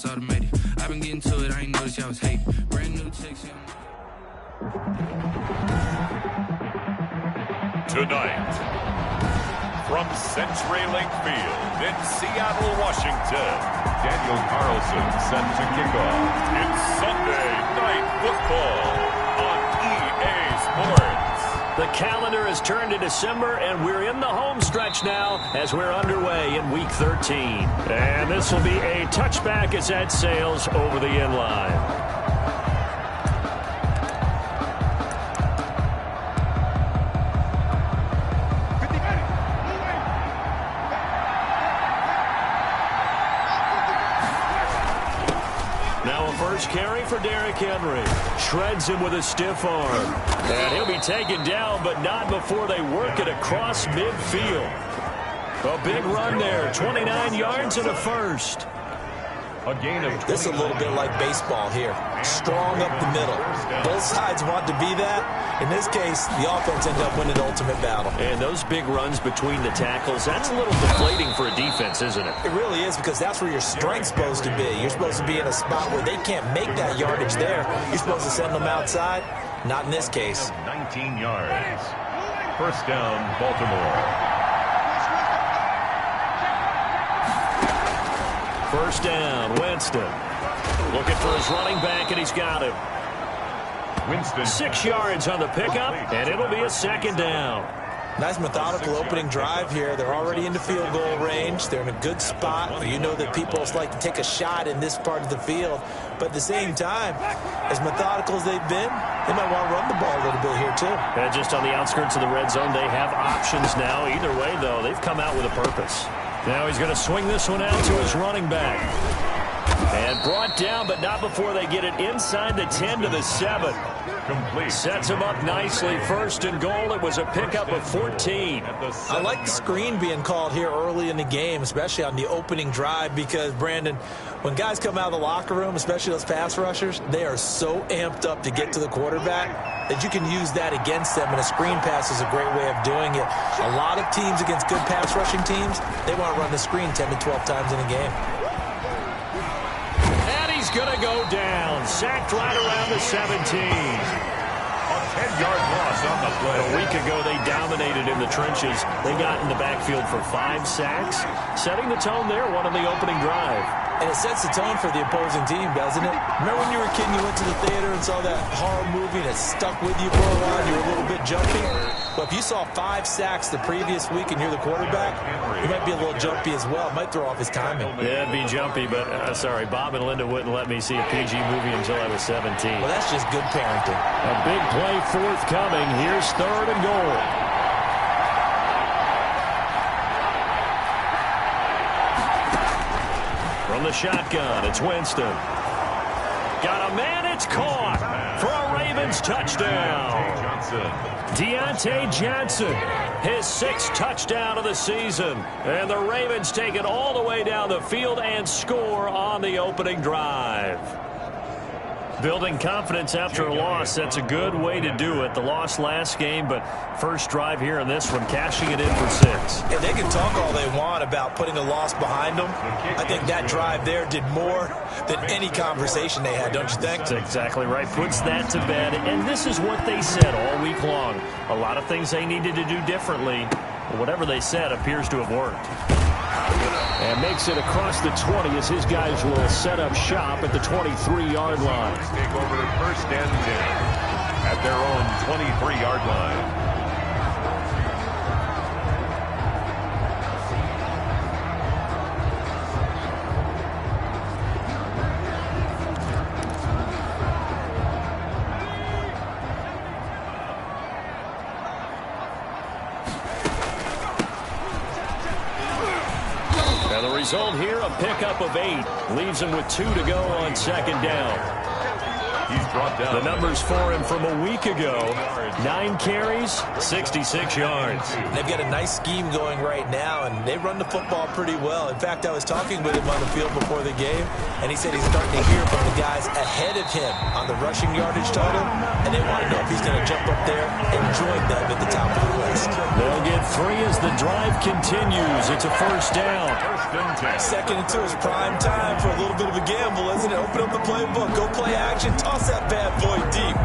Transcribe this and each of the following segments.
automated. I've been getting to it, I ain't noticed y'all was hating. Brand new chicks, Tonight, from CenturyLink Field in Seattle, Washington, Daniel Carlson set to kick off. It's Sunday Night Football on EA Sports. The calendar has turned to December, and we're in the home stretch now as we're underway in Week 13. And this will be a touchback as that sails over the end line. Carry for Derrick Henry. Shreds him with a stiff arm. And he'll be taken down, but not before they work it across midfield. A big run there. 29 yards and a first. A gain of 29. This is a little bit like baseball here. Strong up the middle. Both sides want to be that. In this case, the offense ended up winning the ultimate battle. And those big runs between the tackles, that's a little deflating for a defense, isn't it? It really is, because that's where your strength's supposed to be. You're supposed to be in a spot where they can't make that yardage there. You're supposed to send them outside. Not in this case. 19 yards. First down, Baltimore. First down, Winston. Looking for his running back, and he's got him. Winston. 6 yards on the pickup, and it'll be a second down. Nice methodical opening drive here. They're already into field goal range. They're in a good spot. You know that people like to take a shot in this part of the field. But at the same time, as methodical as they've been, they might want to run the ball a little bit here too. And just on the outskirts of the red zone, they have options now. Either way, though, they've come out with a purpose. Now he's going to swing this one out to his running back. And brought down, but not before they get it inside the 10 to the 7. Complete. Sets him up nicely. First and goal. It was a pickup of 14. I like the screen being called here early in the game, especially on the opening drive, because, Brandon, when guys come out of the locker room, especially those pass rushers, they are so amped up to get to the quarterback that you can use that against them, and a screen pass is a great way of doing it. A lot of teams against good pass rushing teams, they want to run the screen 10 to 12 times in a game. He's going to go down. Sacked right around the 17. A 10-yard loss on the play. A week ago, they dominated in the trenches. They got in the backfield for 5 sacks, setting the tone there, one on the opening drive. And it sets the tone for the opposing team, doesn't it? Remember when you were a kid and you went to the theater and saw that horror movie and it stuck with you for a while and you were a little bit jumpy? Well, if you saw 5 sacks the previous week and you're the quarterback, you might be a little jumpy as well. It might throw off his timing. Yeah, it'd be jumpy, but sorry, Bob and Linda wouldn't let me see a PG movie until I was 17. Well, that's just good parenting. A big play forthcoming. Here's third and goal. From the shotgun, it's Winston. Got a man, it's caught for a Ravens touchdown. Deontay Johnson, his 6th touchdown of the season. And the Ravens take it all the way down the field and score on the opening drive. Building confidence after a loss, that's a good way to do it. The loss last game, but first drive here in this one, cashing it in for 6. And they can talk all they want about putting a loss behind them. I think that drive there did more than any conversation they had, don't you think? That's exactly right. Puts that to bed. And this is what they said all week long. A lot of things they needed to do differently. But whatever they said appears to have worked. And makes it across the 20 as his guys will set up shop at the 23-yard line. Take over first and 10 at their own 23-yard line. Result here, a pickup of 8. Leaves him with 2 to go on second down. He's brought down. The numbers for him from a week ago. 9 carries, 66 yards. They've got a nice scheme going right now, and they run the football pretty well. In fact, I was talking with him on the field before the game, and he said he's starting to hear from the guys ahead of him on the rushing yardage total, and they want to know if he's going to jump up there and join them at the top of the list. They'll get 3 as the drive continues. It's a first down. Second and 2 is prime time for a little bit of a gamble, isn't it? Open up the playbook, go play action, toss that bad boy deep.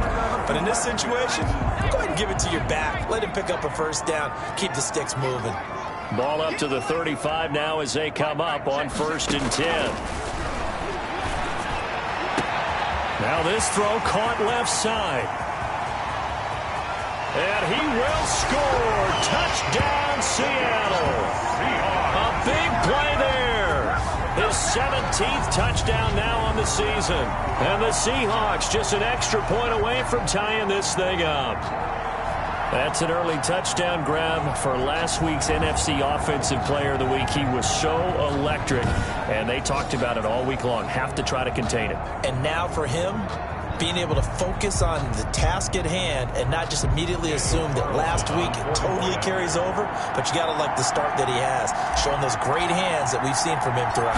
But in this situation, go ahead and give it to your back. Let him pick up a first down. Keep the sticks moving. Ball up to the 35 now as they come up on 1st and 10. Now this throw caught left side. And he will score. Touchdown, Seattle. A big play there. His 17th touchdown now on the season. And the Seahawks just an extra point away from tying this thing up. That's an early touchdown grab for last week's NFC Offensive Player of the Week. He was so electric, and they talked about it all week long. Have to try to contain it. And now for him, being able to focus on the task at hand and not just immediately assume that last week it totally carries over, but you got to like the start that he has, showing those great hands that we've seen from him throughout.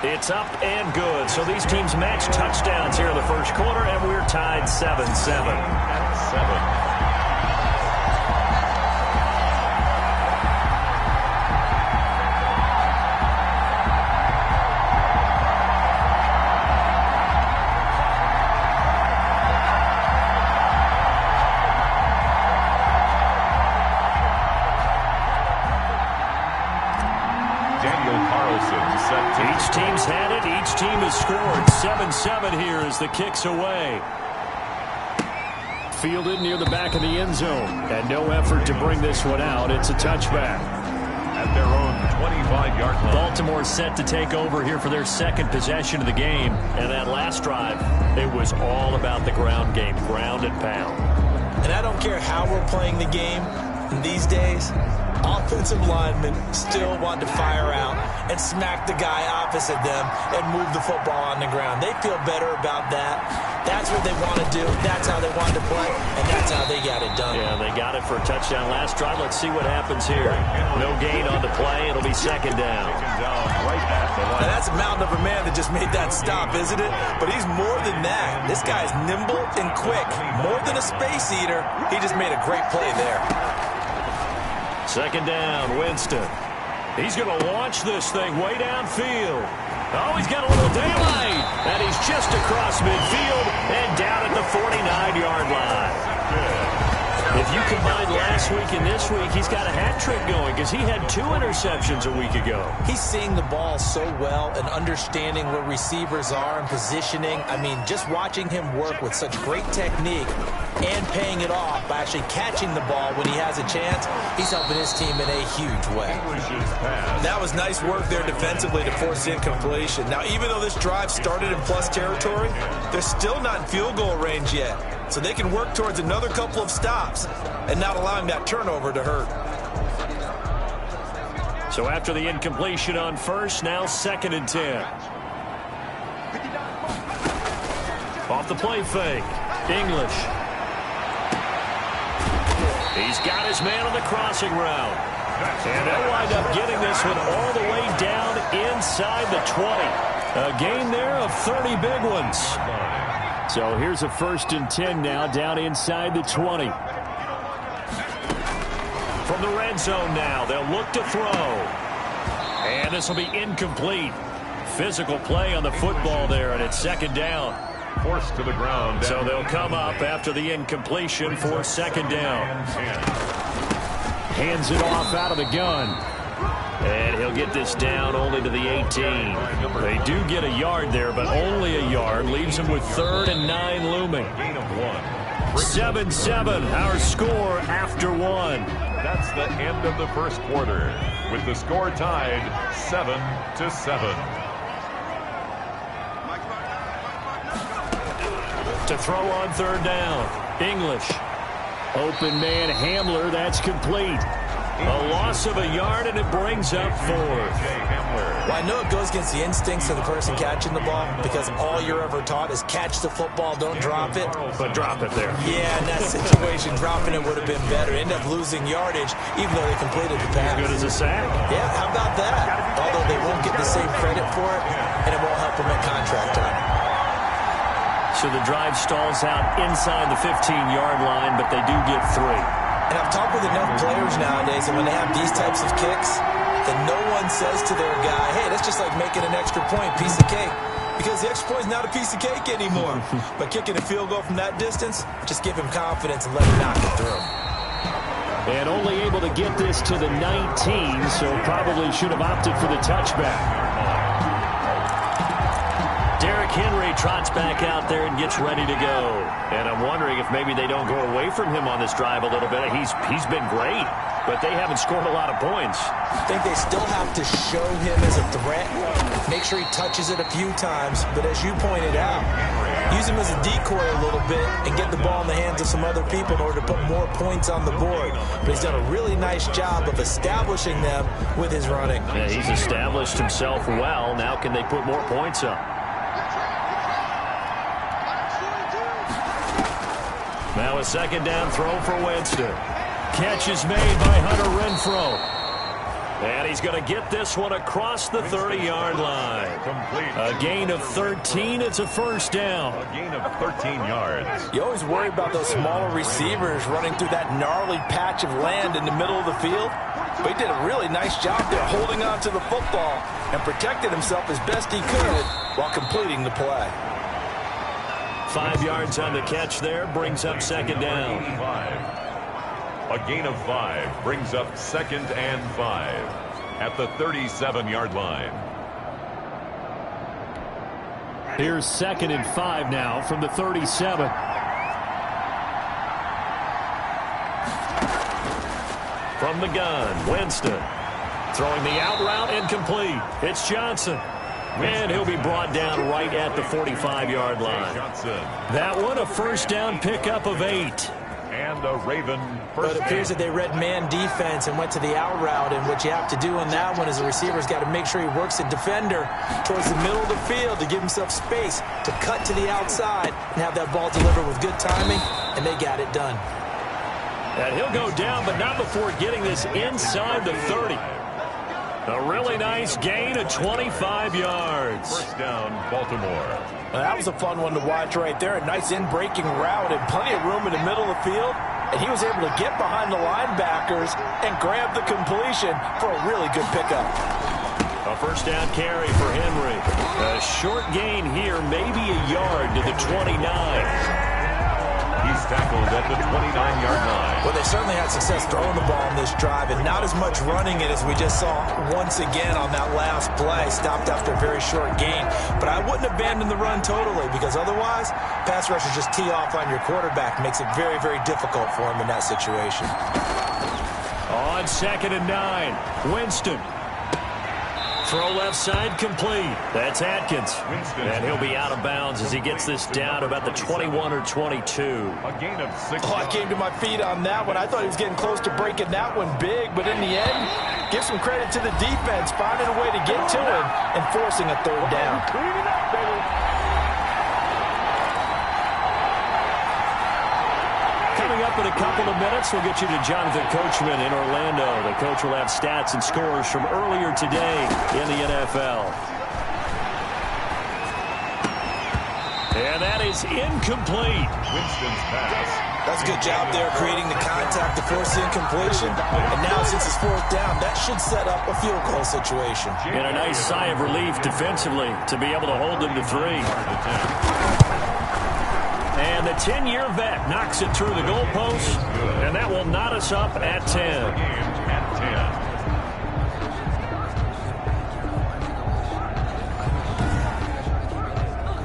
It's up and good. So these teams match touchdowns here in the first quarter, and we're tied 7-7. Each team's had it. Each team has scored. 7-7 here as the kick's away. Fielded near the back of the end zone. And no effort to bring this one out. It's a touchback. At their own 25-yard line. Baltimore set to take over here for their second possession of the game. And that last drive, it was all about the ground game. Ground and pound. And I don't care how we're playing the game these days. Offensive linemen still want to fire out and smack the guy opposite them and move the football on the ground. They feel better about that. That's what they want to do. That's how they want to play, and that's how they got it done. Yeah, they got it for a touchdown last drive. Let's see what happens here. No gain on the play. It'll be second down. Now that's a mountain of a man that just made that stop, isn't it? But he's more than that. This guy's nimble and quick. More than a space eater. He just made a great play there. Second down, Winston. He's going to launch this thing way downfield. Oh, he's got a little daylight. And he's just across midfield and down at the 49-yard line. If you combine last week and this week, he's got a hat trick going because he had 2 interceptions a week ago. He's seeing the ball so well and understanding where receivers are and positioning. I mean, just watching him work with such great technique and paying it off by actually catching the ball when he has a chance, he's helping his team in a huge way. That was nice work there defensively to force incompletion. Now, even though this drive started in plus territory, they're still not in field goal range yet. So they can work towards another couple of stops and not allowing that turnover to hurt. So after the incompletion on first, now 2nd and 10. Off the play fake. English. He's got his man on the crossing route. And they'll wind up getting this one all the way down inside the 20. A gain there of 30 big ones. So here's a 1st and 10 now down inside the 20. From the red zone now, they'll look to throw. And this will be incomplete. Physical play on the football there, and it's 2nd down. Forced to the ground. So they'll come up after the incompletion for 2nd down. Hands it off out of the gun. And he'll get this down only to the 18. They do get a yard there, but only a yard. Leaves them with 3rd and 9 looming. 7-7, our score after 1. That's the end of the first quarter, with the score tied 7-7. To throw on 3rd down. English. Open man Hamler, that's complete. A loss of a yard, and it brings up 4th. Well, I know it goes against the instincts of the person catching the ball because all you're ever taught is catch the football, don't drop it. But drop it there. Yeah, in that situation, dropping it would have been better. End up losing yardage, even though they completed the pass. As good as a sack. Yeah, how about that? Although they won't get the same credit for it, and it won't help them at contract time. So the drive stalls out inside the 15-yard line, but they do get 3. And I've talked with enough players nowadays, and when they have these types of kicks, then no one says to their guy, hey, that's just like making an extra point, piece of cake. Because the extra point is not a piece of cake anymore. But kicking a field goal from that distance, just give him confidence and let him knock it through. And only able to get this to the 19, so probably should have opted for the touchback. Derrick Henry trots back out there and gets ready to go. And I'm wondering if maybe they don't go away from him on this drive a little bit. He's been great, but they haven't scored a lot of points. I think they still have to show him as a threat, make sure he touches it a few times, but as you pointed out, use him as a decoy a little bit and get the ball in the hands of some other people in order to put more points on the board. But he's done a really nice job of establishing them with his running. Yeah, he's established himself well. Now can they put more points up? Now a second down throw for Winston. Catch is made by Hunter Renfrow. And he's going to get this one across the 30-yard line. Complete. A gain of 13. It's a first down. A gain of 13 yards. You always worry about those smaller receivers running through that gnarly patch of land in the middle of the field. But he did a really nice job there holding on to the football and protected himself as best he could while completing the play. 5 yards on the catch there, brings up second down. A gain of 5 brings up 2nd and 5 at the 37-yard line. Here's 2nd and 5 now from the 37. From the gun, Winston. Throwing the out route incomplete. It's Johnson. And he'll be brought down right at the 45-yard line. That one, a first down pickup of 8. And a Raven But first. it appears that they read man defense and went to the out route. And what you have to do on that one is the receiver's got to make sure he works the defender towards the middle of the field to give himself space to cut to the outside and have that ball delivered with good timing. And they got it done. And he'll go down, but not before getting this inside the 30. A really nice gain of 25 yards. First down, Baltimore. Well, that was a fun one to watch right there. A nice in-breaking route and plenty of room in the middle of the field. And he was able to get behind the linebackers and grab the completion for a really good pickup. A first down carry for Henry. A short gain here, maybe a yard to the 29. He's tackled at the 29-yard line. Well, they certainly had success throwing the ball on this drive and not as much running it as we just saw once again on that last play. Stopped after a very short gain. But I wouldn't abandon the run totally because otherwise, pass rushers just tee off on your quarterback. Makes it very, very difficult for him in that situation. On 2nd and 9, Winston. Throw left side complete. That's Atkins. And he'll be out of bounds as he gets this down about the 21 or 22. A gain of 6. Oh, I came to my feet on that one. I thought he was getting close to breaking that one big, but in the end, give some credit to the defense, finding a way to get to him and forcing a third down. Coming up in a couple of minutes, we'll get you to Jonathan Coachman in Orlando. The coach will have stats and scores from earlier today in the NFL. And that is incomplete. Winston's pass. That's a good job there creating the contact to force the incompletion. And now since it's 4th down, that should set up a field goal situation. And a nice sigh of relief defensively to be able to hold them to 3. And the 10-year vet knocks it through the goalpost, and that will knot us up at 10.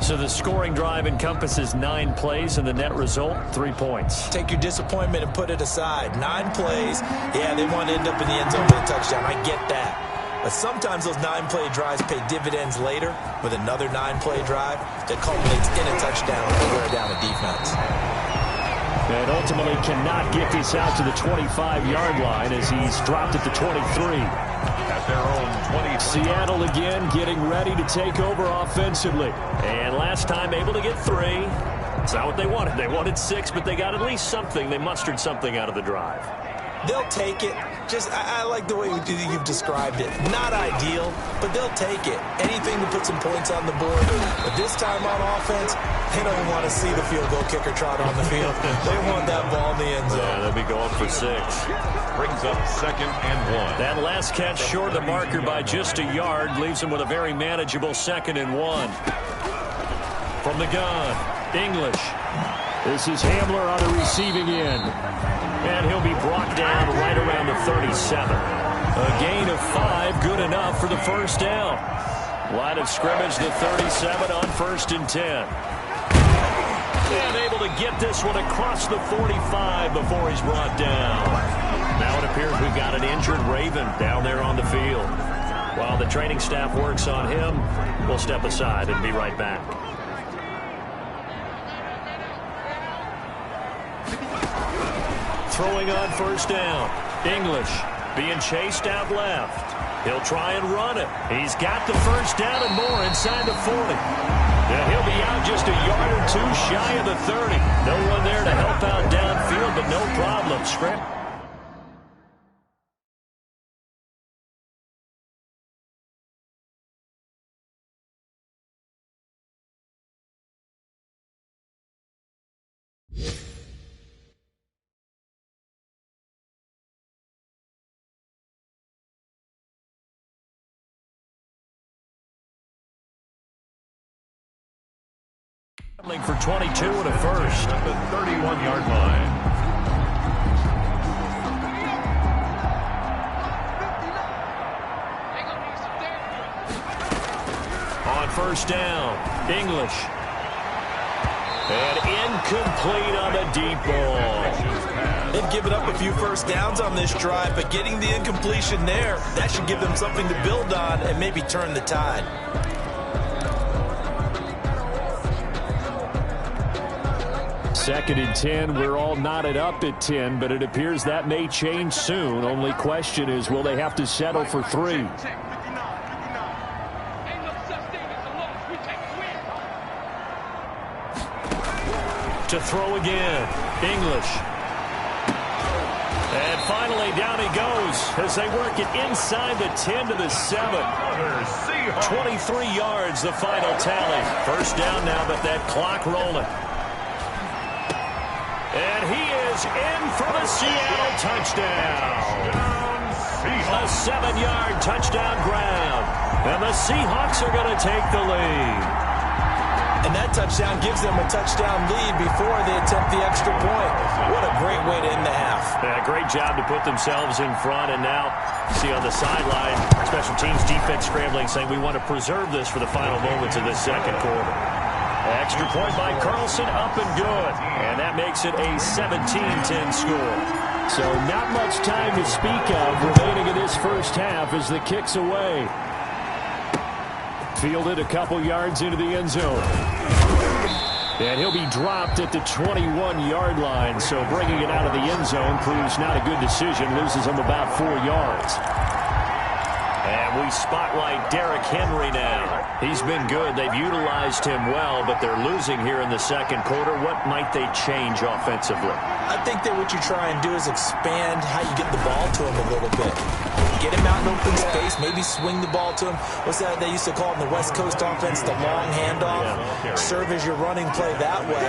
So the scoring drive encompasses 9 plays, and the net result, 3 points. Take your disappointment and put it aside. 9 plays. Yeah, they want to end up in the end zone with a touchdown. I get that. But sometimes those 9-play drives pay dividends later with another 9-play drive that culminates in a touchdown or wear down a defense. And ultimately cannot get this out to the 25-yard line as he's dropped at the 23. At their own 20. Seattle again getting ready to take over offensively. And last time able to get 3. It's not what they wanted. They wanted 6, but they got at least something. They mustered something out of the drive. They'll take it. Just, I like the way you've described it. Not ideal, but they'll take it. Anything to put some points on the board. But this time on offense, they don't want to see the field goal kicker trot on the field. They want that ball in the end zone. Yeah, they'll be going for 6. Brings up 2nd and 1. That last catch short of the marker by just a yard leaves him with a very manageable 2nd and 1. From the gun, English. This is Hamler on the receiving end. And he'll be brought down right around the 37. A gain of 5, good enough for the first down. Line of scrimmage, the 37 on 1st and 10. And able to get this one across the 45 before he's brought down. Now it appears we've got an injured Raven down there on the field. While the training staff works on him, we'll step aside and be right back. Throwing on 1st down. English being chased out left. He'll try and run it. He's got the first down and more inside the 40. And he'll be out just a yard or 2 shy of the 30. No one there to help out downfield, but no problem. Script. For 22 and a first. At the 31-yard line. On 1st down, English. And incomplete on the deep ball. They've given up a few first downs on this drive, but getting the incompletion there, that should give them something to build on and maybe turn the tide. 2nd and 10, we're all knotted up at 10, but it appears that may change soon. Only question is, will they have to settle for 3? To throw again, English. And finally, down he goes as they work it inside the 10 to the 7. 23 yards, the final tally. First down now, but that clock rolling. And he is in for the Seattle touchdown. A 7-yard touchdown grab. And the Seahawks are going to take the lead. And that touchdown gives them a touchdown lead before they attempt the extra point. What a great way to end the half. Yeah, great job to put themselves in front. And now, see on the sideline, special teams defense scrambling, saying we want to preserve this for the final moments of this 2nd quarter. Extra point by Carlson, up and good. And that makes it a 17-10 score. So not much time to speak of remaining in this first half as the kick's away. Fielded a couple yards into the end zone. And he'll be dropped at the 21-yard line. So bringing it out of the end zone proves not a good decision. Loses him about 4 yards. And we spotlight Derrick Henry now. He's been good. They've utilized him well, but they're losing here in the 2nd quarter. What might they change offensively? I think that what you try and do is expand how you get the ball to him a little bit. Get him out in open space, maybe swing the ball to him. What's that they used to call in the West Coast offense, the long handoff? Yeah. Serve as your running play that way,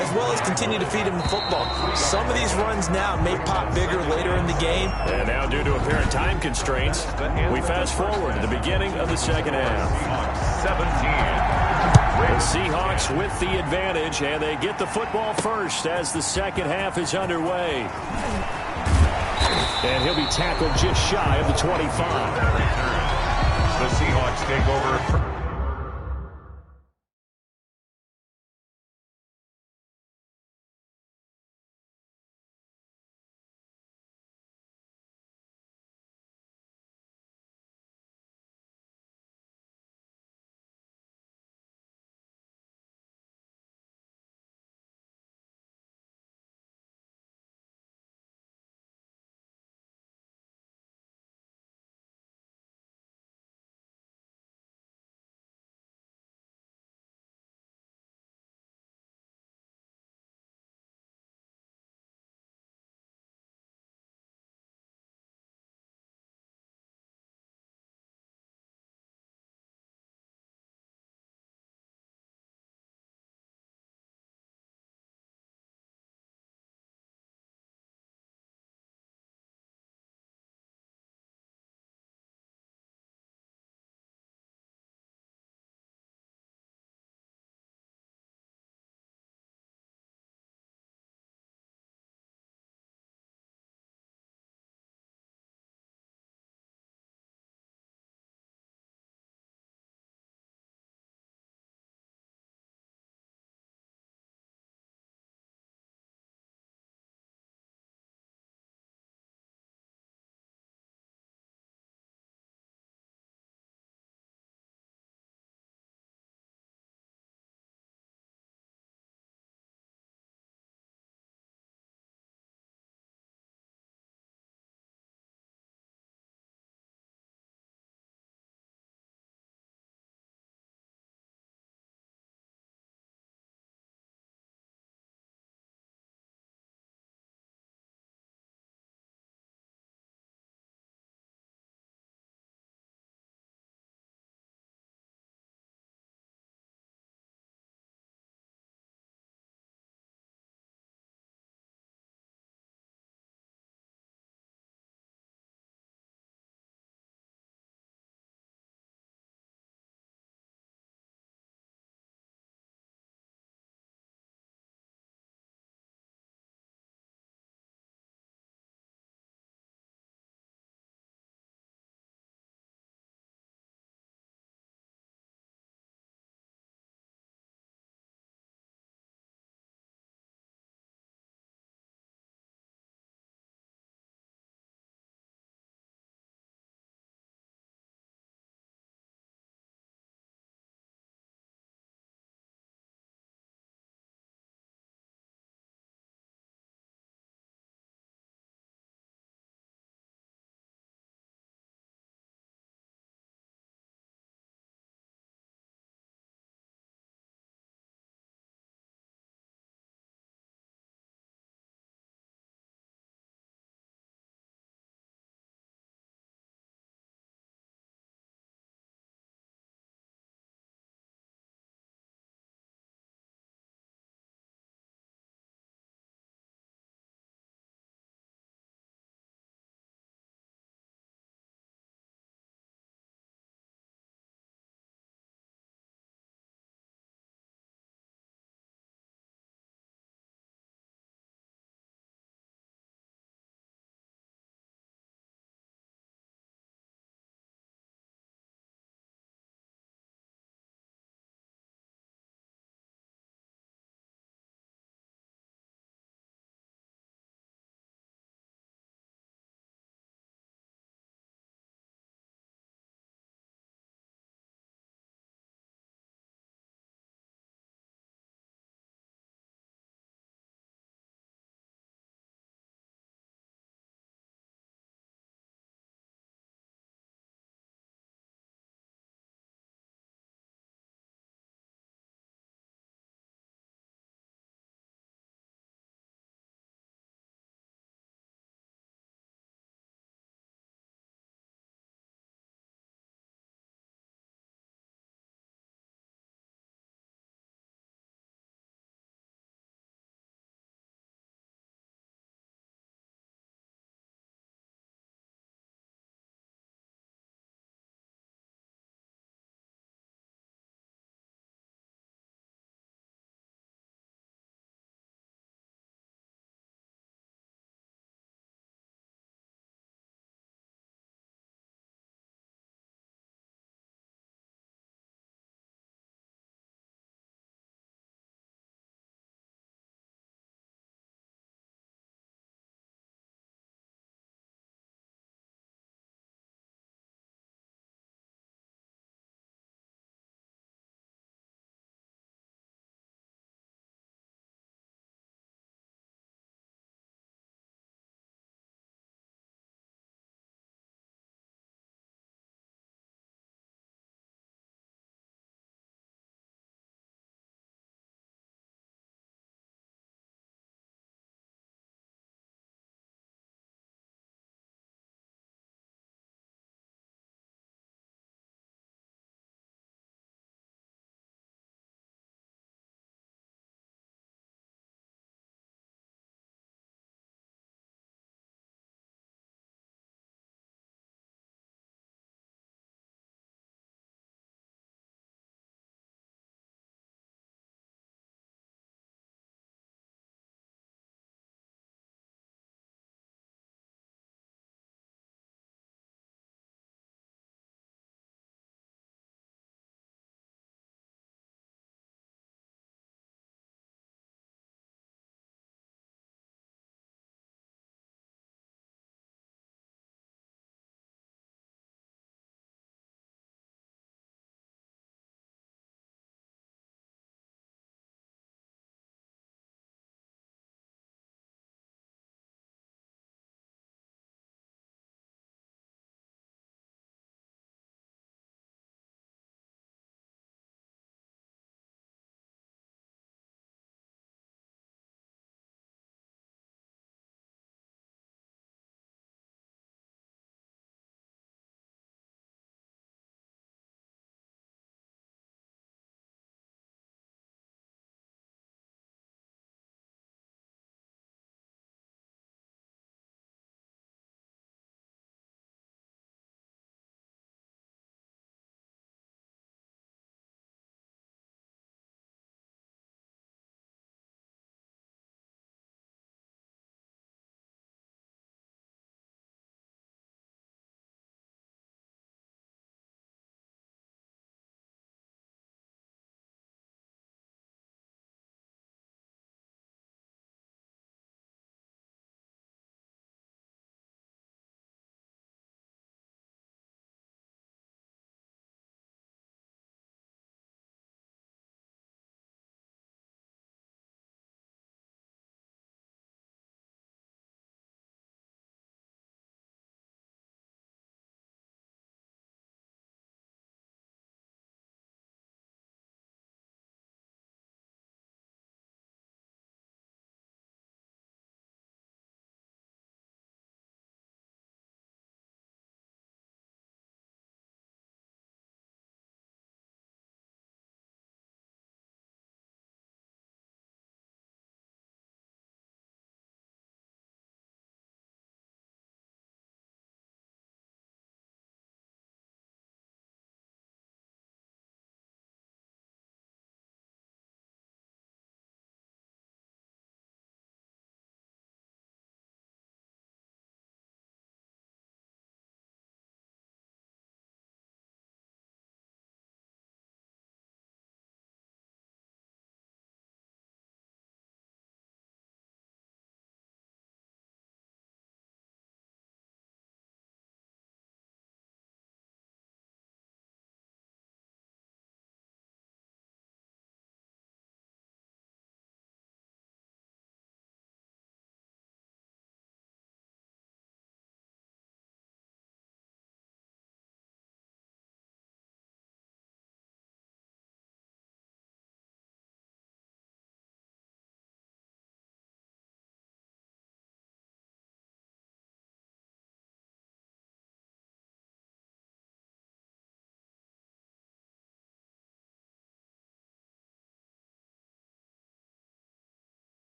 as well as continue to feed him the football. Some of these runs now may pop bigger later in the game. And now, due to apparent time constraints, we fast forward to the beginning of the 2nd half. 17. The Seahawks with the advantage, and they get the football first as the 2nd half is underway. And he'll be tackled just shy of the 25. The Seahawks take over.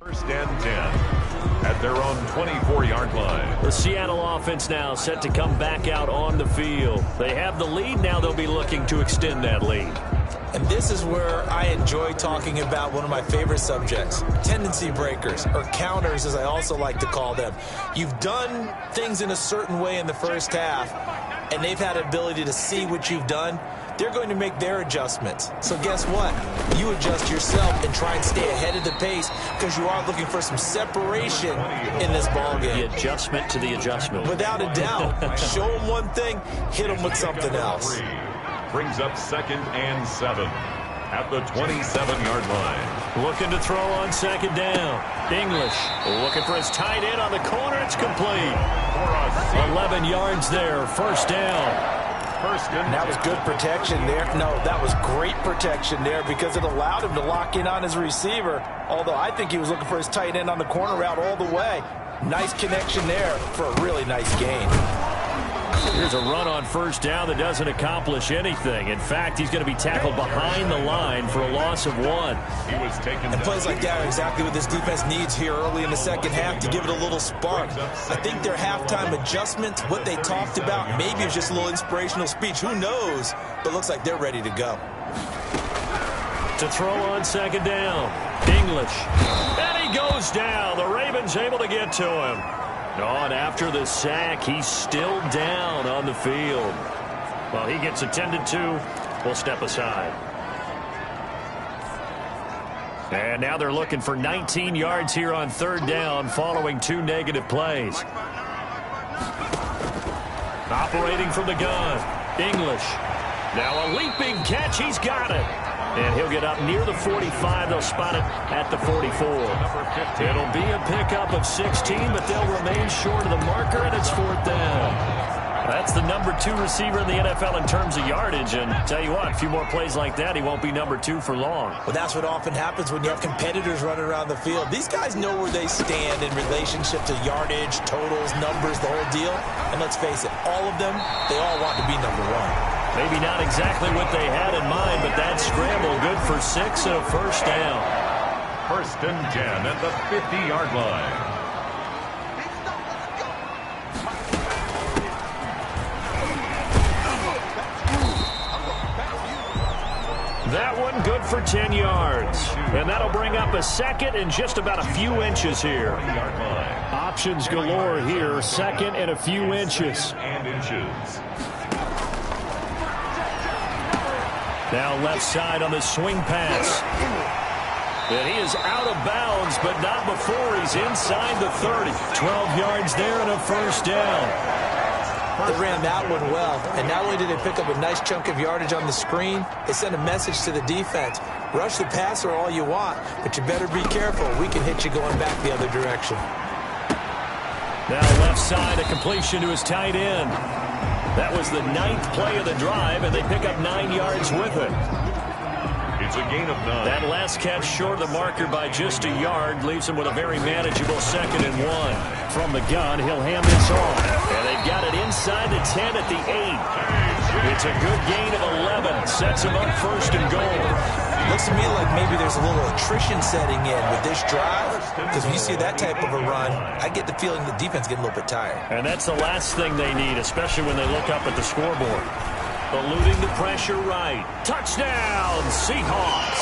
First and 10 at their own 24-yard line. The Seattle offense now set to come back out on the field. They have the lead. Now they'll be looking to extend that lead. And this is where I enjoy talking about one of my favorite subjects, tendency breakers, or counters as I also like to call them. You've done things in a certain way in the first half, and they've had the ability to see what you've done. They're going to make their adjustments. So guess what? You adjust yourself and try and stay ahead of the pace because you are looking for some separation in this ballgame. The adjustment to the adjustment. Without a doubt. Show them one thing, hit them with something else. Brings up 2nd and 7 at the 27-yard line. Looking to throw on 2nd down. English looking for his tight end on the corner. It's complete. 11 yards there. First down. And that was good protection there. No, that was great protection there because it allowed him to lock in on his receiver. Although I think he was looking for his tight end on the corner route all the way. Nice connection there for a really nice gain. Here's a run on first down that doesn't accomplish anything. In fact, he's going to be tackled behind the line for a loss of 1. He was taken. And plays like that are exactly what this defense needs here early in the second half to give it a little spark. I think their halftime adjustments, what they talked about, maybe it's just a little inspirational speech. Who knows? But looks like they're ready to go. To throw on 2nd down. English. And he goes down. The Ravens able to get to him. And after the sack, he's still down on the field. Well, he gets attended to. We'll step aside. And now they're looking for 19 yards here on 3rd down following 2 negative plays. Operating from the gun. English. Now a leaping catch. He's got it. And he'll get up near the 45. They'll spot it at the 44. It'll be a pickup of 16, but they'll remain short of the marker, and it's 4th down. That's the number 2 receiver in the NFL in terms of yardage. And tell you what, a few more plays like that, he won't be number 2 for long. Well, that's what often happens when you have competitors running around the field. These guys know where they stand in relationship to yardage, totals, numbers, the whole deal. And let's face it, all of them, they all want to be number 1. Maybe not exactly what they had in mind, but that scramble good for 6 and a first down. 1st and 10 at the 50-yard line. That one good for 10 yards. And that'll bring up a 2nd and just about a few inches here. Options galore here. 2nd and a few inches. Now left side on the swing pass. And he is out of bounds, but not before he's inside the 30. 12 yards there and a first down. They ran that one well, and not only did they pick up a nice chunk of yardage on the screen, they sent a message to the defense. Rush the passer all you want, but you better be careful. We can hit you going back the other direction. Now left side, a completion to his tight end. That was the 9th play of the drive, and they pick up 9 yards with it. It's a gain of 9. That last catch short of the marker by just a yard leaves him with a very manageable 2nd and 1. From the gun, he'll hand this off. And they've got it inside the 10 at the 8. It's a good gain of 11. Sets him up 1st and goal. Looks to me like maybe there's a little attrition setting in with this drive, because when you see that type of a run, I get the feeling the defense getting a little bit tired. And that's the last thing they need, especially when they look up at the scoreboard. Eluding the pressure right. Touchdown, Seahawks.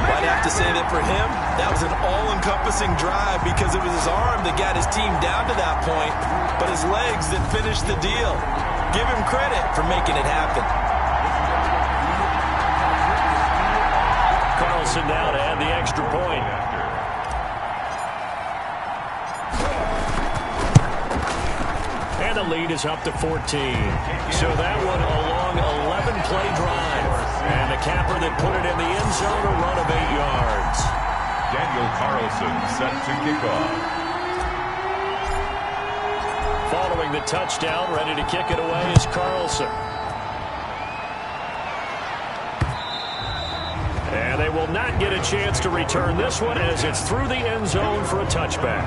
Might have to say that for him, that was an all-encompassing drive because it was his arm that got his team down to that point, but his legs that finished the deal. Give him credit for making it happen. Carlson now to add the extra point. And the lead is up to 14. So that one a long 11-play drive. And the capper that put it in the end zone, a run of 8 yards. Daniel Carlson set to kick off. Following the touchdown, ready to kick it away is Carlson. And they will not get a chance to return this one as it's through the end zone for a touchback.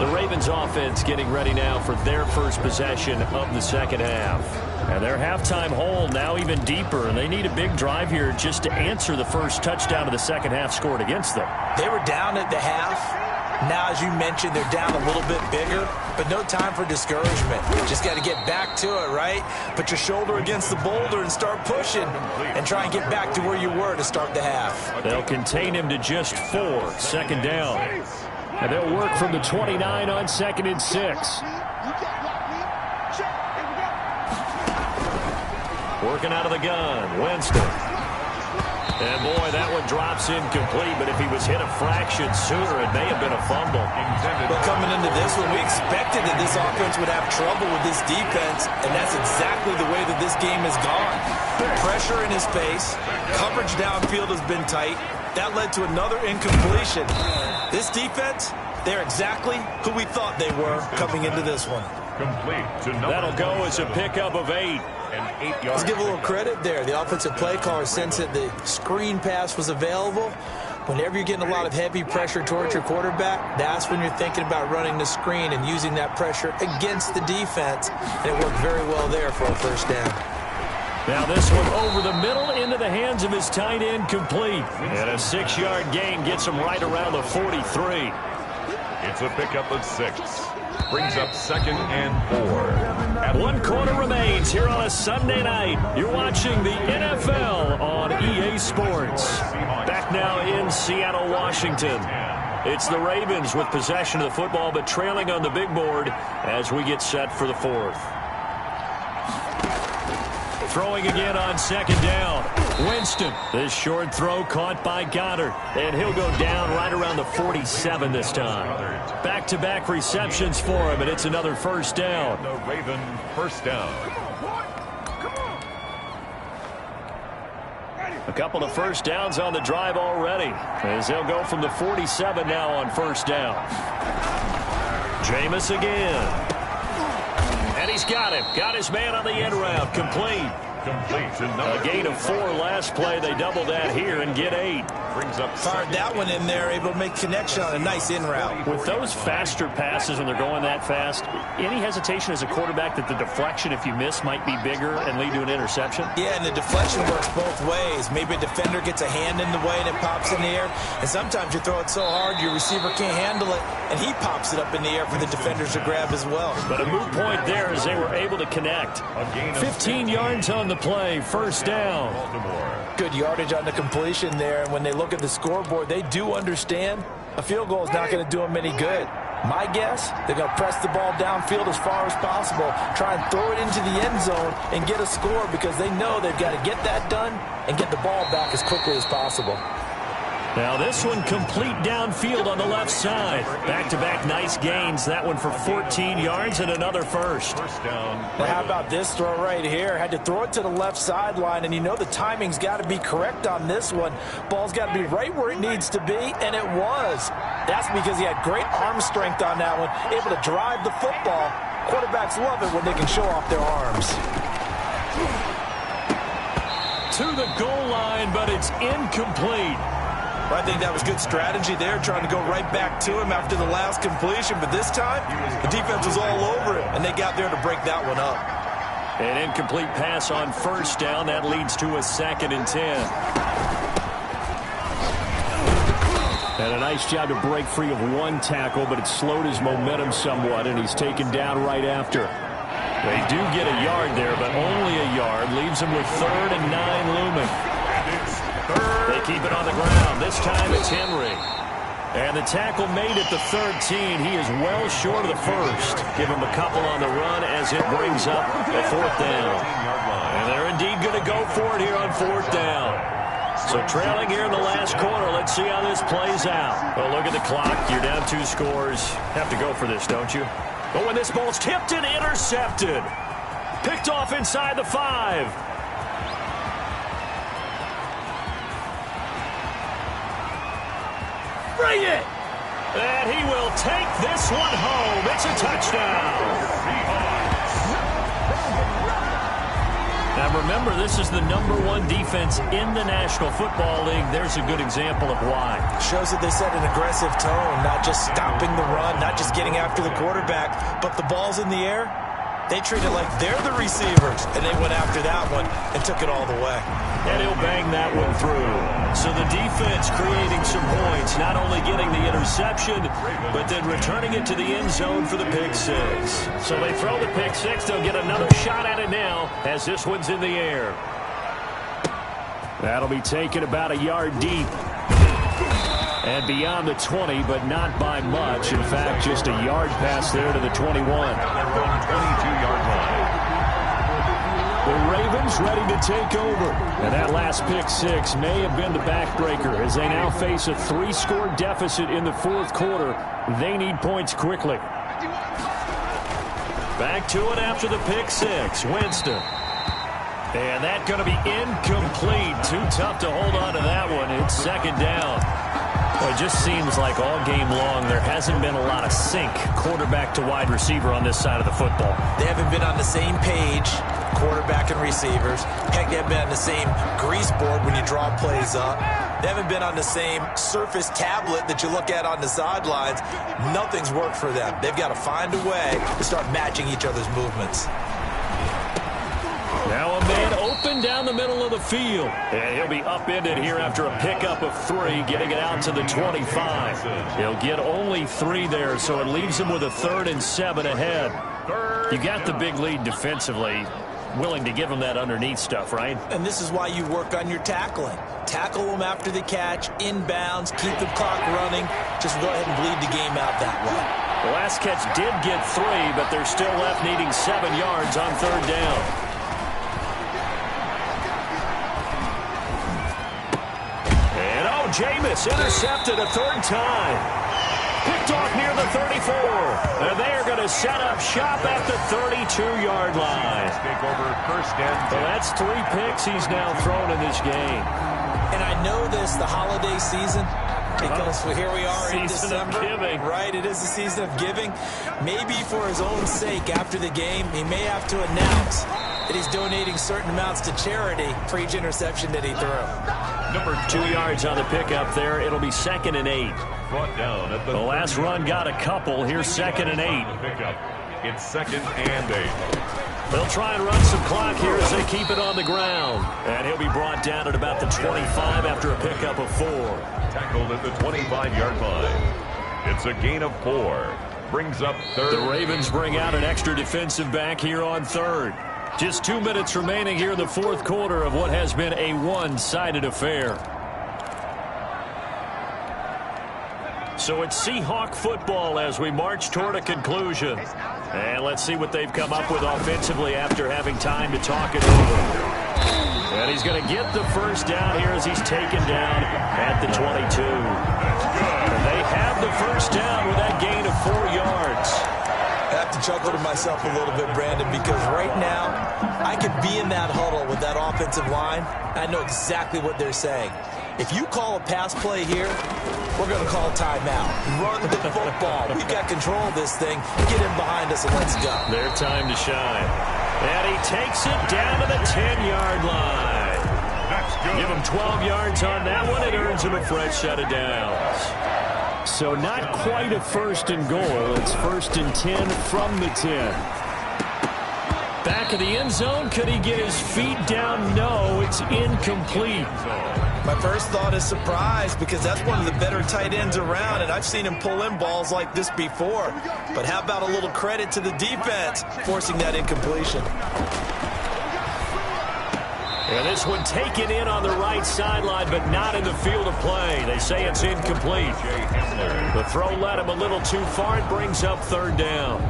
The Ravens offense getting ready now for their first possession of the second half. And they're having halftime hole now even deeper, and they need a big drive here just to answer the first touchdown of the second half scored against them. They were down at the half. Now, as you mentioned, they're down a little bit bigger, but no time for discouragement. Just got to get back to it, right? Put your shoulder against the boulder and start pushing and try and get back to where you were to start the half. They'll contain him to just 4, second down. And they'll work from the 29 on 2nd and 6. Working out of the gun, Winston. And, boy, that one drops incomplete, but if he was hit a fraction sooner, it may have been a fumble. But coming into this one, we expected that this offense would have trouble with this defense, and that's exactly the way that this game has gone. Pressure in his face, coverage downfield has been tight. That led to another incompletion. This defense, they're exactly who we thought they were coming into this one. That'll go as a pickup of 8. Let's give a little credit there. The offensive play caller sensed that the screen pass was available. Whenever you're getting a lot of heavy pressure towards your quarterback, that's when you're thinking about running the screen and using that pressure against the defense. And it worked very well there for a first down. Now this one over the middle into the hands of his tight end, complete. And a 6-yard gain gets him right around the 43. It's a pickup of 6. Brings up 2nd and 4. 1 quarter remains here on a Sunday night. You're watching the NFL on EA Sports. Back now in Seattle, Washington. It's the Ravens with possession of the football, but trailing on the big board as we get set for the 4th. Throwing again on 2nd down. Winston. This short throw caught by Goddard. And he'll go down right around the 47 this time. Back-to-back receptions for him, and it's another first down. The Raven first down. A couple of first downs on the drive already, as they'll go from the 47 now on first down. Jameis again. And he's got him. Got his man on the end route. Complete. A gain of 4 last play. They double that here and get 8. Brings up fired that one in there, able to make connection on a nice in route. With those faster passes when they're going that fast, any hesitation as a quarterback that the deflection, if you miss, might be bigger and lead to an interception? Yeah, and the deflection works both ways. Maybe a defender gets a hand in the way and it pops in the air. And sometimes you throw it so hard your receiver can't handle it, and he pops it up in the air for the defenders to grab as well. But a moot point there as they were able to connect. 15 yards on the play, first down. Good yardage on the completion there, and when they look at the scoreboard, they do understand a field goal is not going to do them any good. My guess, they're going to press the ball downfield as far as possible, try and throw it into the end zone and get a score because they know they've got to get that done and get the ball back as quickly as possible. Now this one complete downfield on the left side. Back-to-back nice gains. That one for 14 yards and another first. First down. Now how about this throw right here? Had to throw it to the left sideline, and you know the timing's got to be correct on this one. Ball's got to be right where it needs to be, and it was. That's because he had great arm strength on that one, able to drive the football. Quarterbacks love it when they can show off their arms. To the goal line, but it's incomplete. I think that was good strategy there, trying to go right back to him after the last completion. But this time, the defense was all over him, and they got there to break that one up. An incomplete pass on first down. That leads to a 2nd and 10. And a nice job to break free of one tackle, but it slowed his momentum somewhat, and he's taken down right after. They do get a yard there, but only a yard. Leaves him with 3rd and 9 looming. They keep it on the ground. This time it's Henry. And the tackle made at the 13. He is well short of the first. Give him a couple on the run as it brings up the 4th down. And they're indeed going to go for it here on 4th down. So trailing here in the last quarter. Let's see how this plays out. Well, look at the clock. You're down 2 scores. Have to go for this, don't you? But when this ball's tipped and intercepted. Picked off inside the 5. Bring it! And he will take this one home. It's a touchdown. Now remember, this is the #1 defense in the National Football League. There's a good example of why. Shows that they set an aggressive tone, not just stopping the run, not just getting after the quarterback, but the ball's in the air. They treated like they're the receivers, and they went after that one and took it all the way. And he'll bang that one through. So the defense creating some points, not only getting the interception, but then returning it to the end zone for the pick six. So they throw the pick six. They'll get another shot at it now as this one's in the air. That'll be taken about a yard deep. And beyond the 20, but not by much. In fact, just a yard pass there to the 21. 22-yard line. The Ravens ready to take over. And that last pick six may have been the backbreaker as they now face a 3-score deficit in the fourth quarter. They need points quickly. Back to it after the pick six. Winston. And that's going to be incomplete. Too tough to hold on to that one. It's second down. Well, it just seems like all game long there hasn't been a lot of sync quarterback to wide receiver on this side of the football. They haven't been on the same page, quarterback and receivers. Heck, they haven't been on the same grease board when you draw plays up. They haven't been on the same surface tablet that you look at on the sidelines. Nothing's worked for them. They've got to find a way to start matching each other's movements. Now a man open down the middle of the field. And he'll be upended here after a pickup of 3, getting it out to the 25. He'll get only 3 there, so it leaves him with a 3rd and 7 ahead. You got the big lead defensively. Willing to give him that underneath stuff, right? And this is why you work on your tackling. Tackle them after the catch, inbounds, keep the clock running. Just go ahead and bleed the game out that way. The last catch did get 3, but they're still left needing 7 yards on 3rd down. Jameis intercepted a 3rd time. Picked off near the 34. And they are going to set up shop at the 32-yard line. Take over 1st and 10. Well, that's 3 picks he's now thrown in this game. And I know this, the holiday season, because here we are in December. Season of giving. Right, it is the season of giving. Maybe for his own sake after the game, he may have to announce that he's donating certain amounts to charity for each interception that he threw. Number 2 yards on the pickup there. It'll be 2nd and 8. Brought down at the last run got a couple. Here's 2nd and 8. It's 2nd and 8. They'll try and run some clock here as they keep it on the ground. And he'll be brought down at about the 25 after a pickup of 4. Tackled at the 25-yard line. It's a gain of 4. Brings up 3rd. The Ravens bring out an extra defensive back here on 3rd. Just 2 minutes remaining here in the fourth quarter of what has been a one-sided affair. So it's Seahawk football as we march toward a conclusion. And let's see what they've come up with offensively after having time to talk it over. And he's going to get the first down here as he's taken down at the 22. And they have the first down with that gain of 4 yards. I have to chuckle to myself a little bit, Brandon, because right now I could be in that huddle with that offensive line. I know exactly what they're saying. If you call a pass play here, we're going to call timeout. Run the football. We've got control of this thing. Get in behind us and let's go. Their time to shine. And he takes it down to the 10-yard line. Give him 12 yards on that one. It earns him a fresh set of downs. So not quite a 1st and goal. It's 1st and 10 from the 10. Back of the end zone. Could he get his feet down? No, it's incomplete. My first thought is surprise because that's one of the better tight ends around, and I've seen him pull in balls like this before. But how about a little credit to the defense forcing that incompletion? And this one taken in on the right sideline, but not in the field of play. They say it's incomplete. The throw led him a little too far. It brings up 3rd down.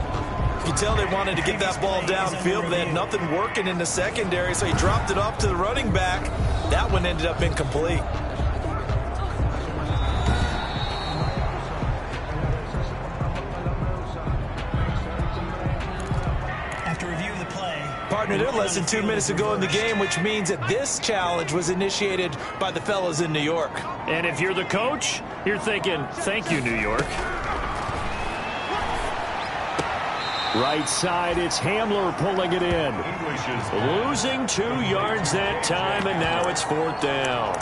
You can tell they wanted to get that ball downfield, but they had nothing working in the secondary, so he dropped it off to the running back. That one ended up incomplete. After reviewing the play, Partner, they're less than 2 minutes ago in the game, which means that this challenge was initiated by the fellas in New York. And if you're the coach, you're thinking, thank you, New York. Right side, it's Hamler pulling it in. Losing 2 yards that time, and now it's 4th down.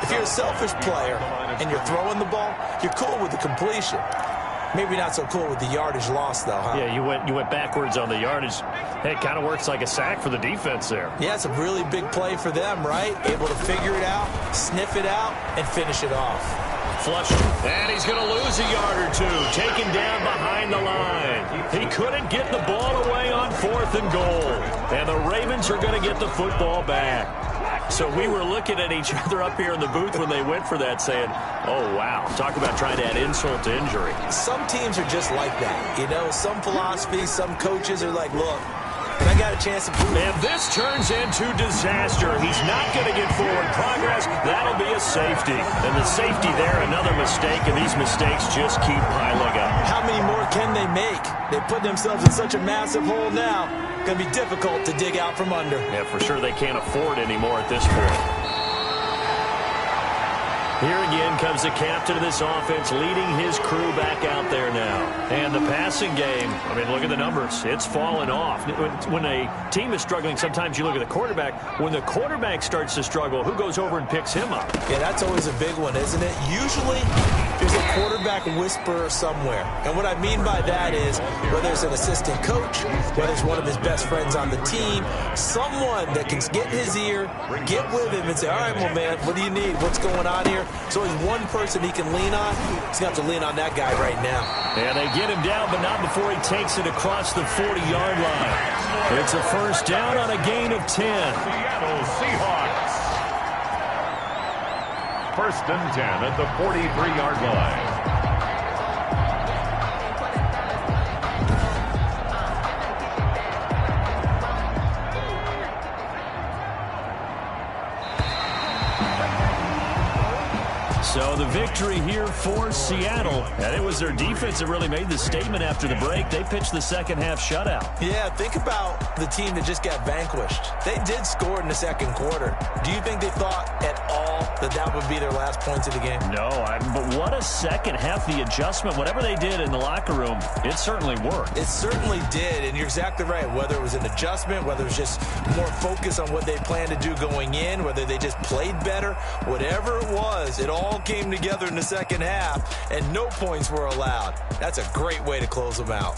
If you're a selfish player and you're throwing the ball, you're cool with the completion. Maybe not so cool with the yardage loss, though, huh? Yeah, you went backwards on the yardage. Hey, it kind of works like a sack for the defense there. Yeah, it's a really big play for them, right? Able to figure it out, sniff it out, and finish it off. Flushed, and he's going to lose a yard or two. Taken down behind the line. He couldn't get the ball away on 4th and goal. And the Ravens are going to get the football back. So we were looking at each other up here in the booth when they went for that saying, oh, wow. Talk about trying to add insult to injury. Some teams are just like that. You know, some philosophies, some coaches are like, look, and I got a chance to prove it. And this turns into disaster. He's not going to get forward progress. That'll be a safety. And the safety there, another mistake, and these mistakes just keep piling up. How many more can they make? They put themselves in such a massive hole now. Going to be difficult to dig out from under. Yeah, for sure they can't afford anymore at this point. Here again comes the captain of this offense leading his crew back out there now. And the passing game, I mean, look at the numbers. It's fallen off. When a team is struggling, sometimes you look at the quarterback. When the quarterback starts to struggle, who goes over and picks him up? Yeah, that's always a big one, isn't it? Usually, there's a quarterback whisperer somewhere. And what I mean by that is, whether it's an assistant coach, whether it's one of his best friends on the team, someone that can get in his ear, get with him and say, all right, well, man, what do you need? What's going on here? So there's one person he can lean on. He's going to have to lean on that guy right now. And they get him down, but not before he takes it across the 40-yard line. It's a first down on a gain of 10. Seattle Seahawks. First and 10 at the 43-yard line. So the victory here for Seattle. And it was their defense that really made the statement after the break. They pitched the second half shutout. Yeah, think about the team that just got vanquished. They did score in the second quarter. Do you think they thought at all that that would be their last points of the game? No, but what a second half. The adjustment, whatever they did in the locker room, it certainly worked. It certainly did, and you're exactly right. Whether it was an adjustment, whether it was just more focus on what they planned to do going in, whether they just played better, whatever it was, it all came together in the second half, and no points were allowed. That's a great way to close them out.